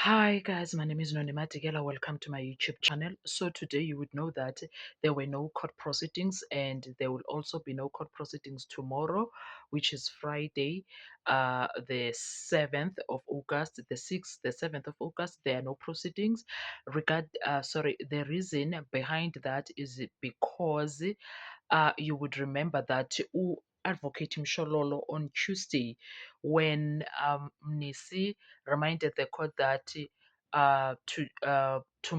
Hi guys, my name is Nonima Tigela. Welcome to my YouTube channel. So today you would know that there were no court proceedings and there will also be no court proceedings tomorrow, which is Friday, the 7th of August, the 6th, the 7th of August. There are no proceedings. The reason behind that is because you would remember that Advocate Mshololo on Tuesday, when Nisi reminded the court that to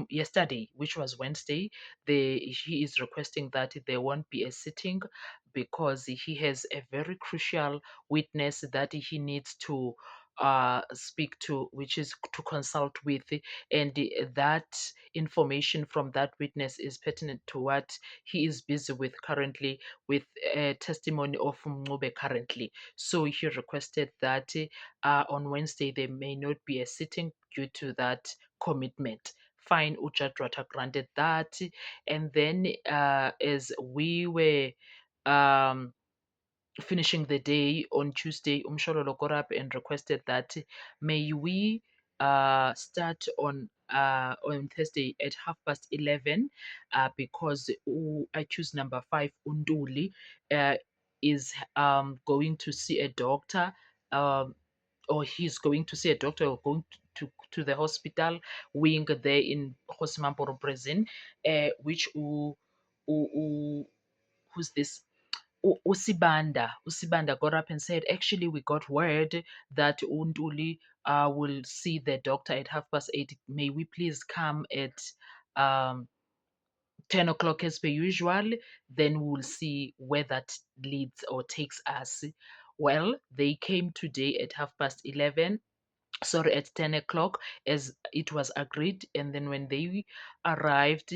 yesterday, which was Wednesday, he is requesting that there won't be a sitting because he has a very crucial witness that he needs to speak to, which is to consult with, and that information from that witness is pertinent to what he is busy with currently, with testimony of Mncube currently. So he requested that on Wednesday there may not be a sitting due to that commitment. Fine, Ujadwata granted that. And then as we were um, finishing the day on Tuesday, Umshololo got up and requested that may we start on Thursday at 11:30 because accused number 5 Unduli is going to see a doctor, um, or he's going to see a doctor, or going to the hospital wing there in Hosimamporo prison, which who's this? Usibanda got up and said, actually, we got word that Unduli will see the doctor at 8:30. May we please come at um, 10 o'clock as per usual? Then we'll see where that leads or takes us. Well, they came today at 11:30, sorry, at 10 o'clock as it was agreed. And then when they arrived,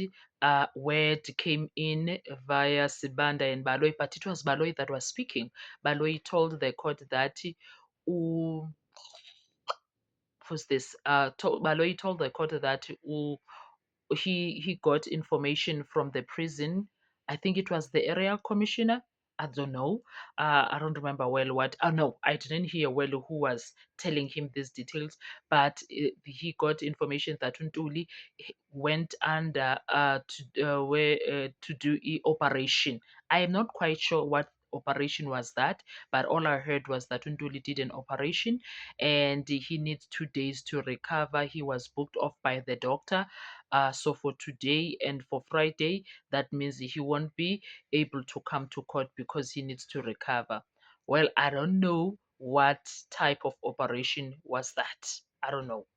word came in via Sibanda and Baloi, but it was Baloi that was speaking. Baloi told the court that uh, who's this Baloi told the court that he got information from the prison. I think it was the area commissioner. I don't know. I don't remember well what. Oh no, I didn't hear well who was telling him these details. But he got information that Untuli went under to do operation. I am not quite sure what operation was that, but all I heard was that Untuli did an operation and he needs 2 days to recover. He was booked off by the doctor, so for today and for Friday, that means he won't be able to come to court because he needs to recover. Well, I don't know what type of operation was that. I don't know.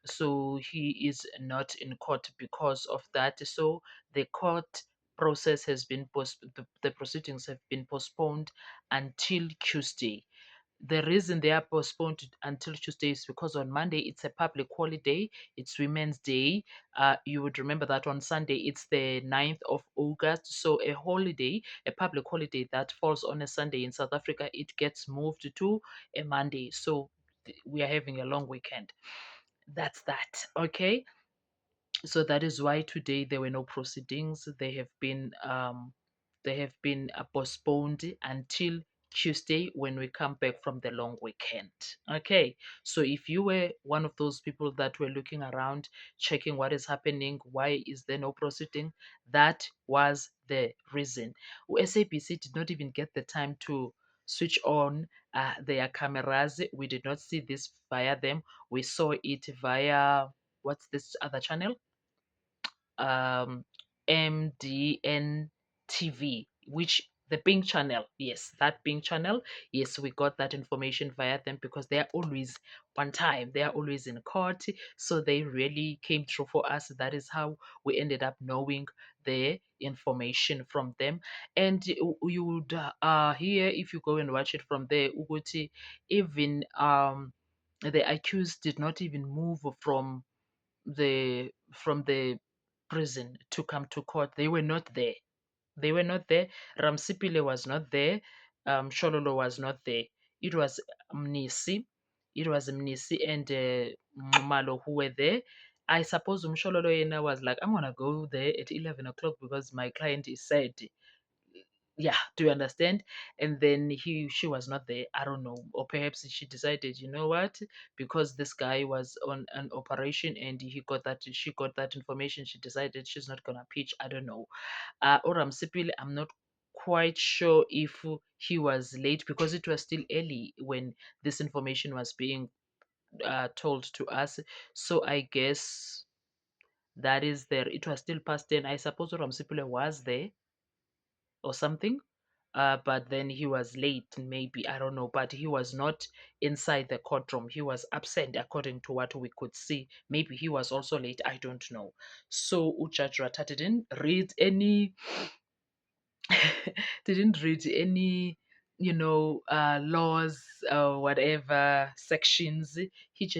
So he is not in court because of that. So the court process has been the proceedings have been postponed until Tuesday. The reason they are postponed until Tuesday is because on Monday it's a public holiday, it's Women's Day. You would remember that on Sunday it's the 9th of August. So a holiday, a public holiday that falls on a Sunday in South Africa, it gets moved to a Monday. So we are having a long weekend. That's that. Okay. So that is why today there were no proceedings. They have been postponed until Tuesday when we come back from the long weekend. Okay, so if you were one of those people that were looking around, checking what is happening, why is there no proceeding, that was the reason. SABC did not even get the time to switch on their cameras. We did not see this via them. We saw it via, what's this other channel? um, MDN TV, which the Pink channel, yes, that Pink channel, yes, we got that information via them because they are always on time, they are always in court, so they really came through for us. That is how we ended up knowing the information from them. And you would hear, if you go and watch it from there, Uguti, even the accused did not even move from the prison to come to court. They were not there. They were not there. Ramsipile was not there. Shololo was not there. It was Mnisi. It was Mnisi and Malo who were there. I suppose Mshololo Yena was like, I'm gonna go there at 11 o'clock because my client is sad. Yeah, do you understand? And then she was not there. I don't know, or perhaps she decided, you know what, because this guy was on an operation and she got that information. She decided she's not gonna pitch. I don't know. Oram Sipili, I'm not quite sure if he was late because it was still early when this information was being told to us. So I guess that is there. It was still past 10. I suppose Oram Sipili was there or something. But then he was late, maybe, I don't know, but he was not inside the courtroom. He was absent according to what we could see. Maybe he was also late, I don't know. So Judge Rata didn't read any didn't read any, laws or whatever sections. He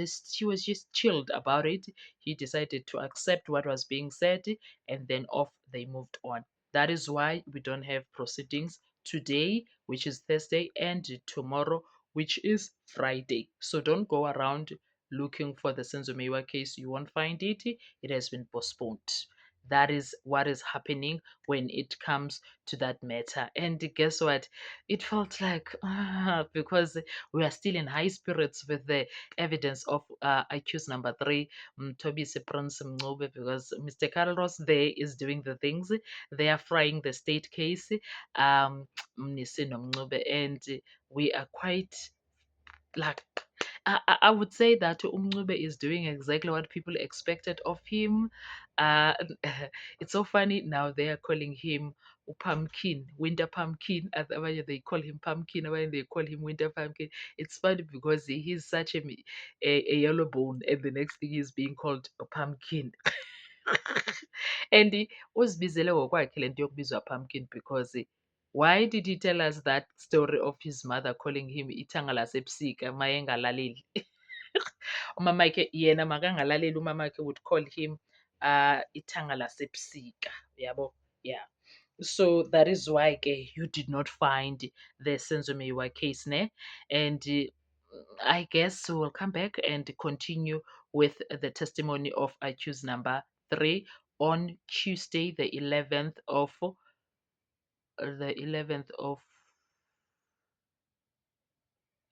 was just chilled about it. He decided to accept what was being said, and then off they moved on. That is why we don't have proceedings today, which is Thursday, and tomorrow, which is Friday. So don't go around looking for the Senzo case. You won't find it. It has been postponed. That is what is happening when it comes to that matter. And guess what? It felt like, because we are still in high spirits with the evidence of accused number three, Toby Prince Mngube, because Mr. Carlos there is doing the things. They are frying the state case, Mnisino Mngube, and we are quite like, I would say that Umncube is doing exactly what people expected of him. Uh, it's so funny now they are calling him Pumpkin, Winter Pumpkin. Otherwise they call him Pumpkin, otherwise they call him Winter Pumpkin. It's funny because he's such a yellow bone, and the next thing he's being called a pumpkin. And uzibizele ngokwakhe lento yokubizwa pumpkin because why did he tell us that story of his mother calling him ithanga lasebusika uma engalaleli? Umamakhe yena makangalaleli, umamakhe would call him ithanga lasebusika, yabo. Yeah. So that is why you did not find the Senzomiwa case, ne? And I guess we'll come back and continue with the testimony of accused number three on Tuesday, the 11th of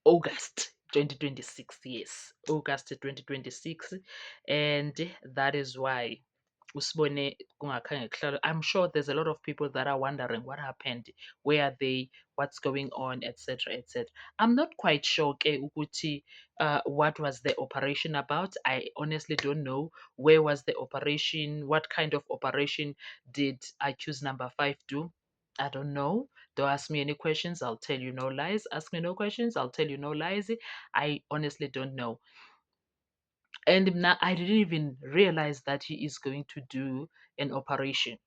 August 2026. Yes, August 2026. And that is why usibone kungakhange kuhlala. I'm sure there's a lot of people that are wondering what happened, where are they, what's going on, etc., etc. I'm not quite sure ke ukuthi what was the operation about. I honestly don't know. Where was the operation? What kind of operation did accused number five do? I don't know. Don't ask me any questions. I'll tell you no lies. Ask me no questions. I'll tell you no lies. I honestly don't know. And now I didn't even realize that he is going to do an operation.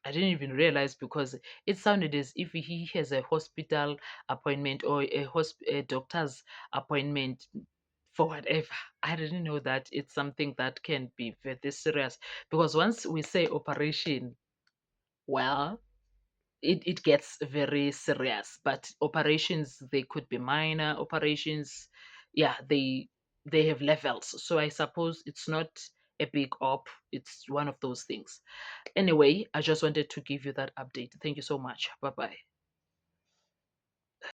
I didn't even realize because it sounded as if he has a hospital appointment or a doctor's appointment for whatever. I didn't know that it's something that can be very serious because once we say operation, well, it gets very serious. But operations, they could be minor operations. Yeah, they have levels. So I suppose it's not a big op. It's one of those things. Anyway, I just wanted to give you that update. Thank you so much. Bye bye.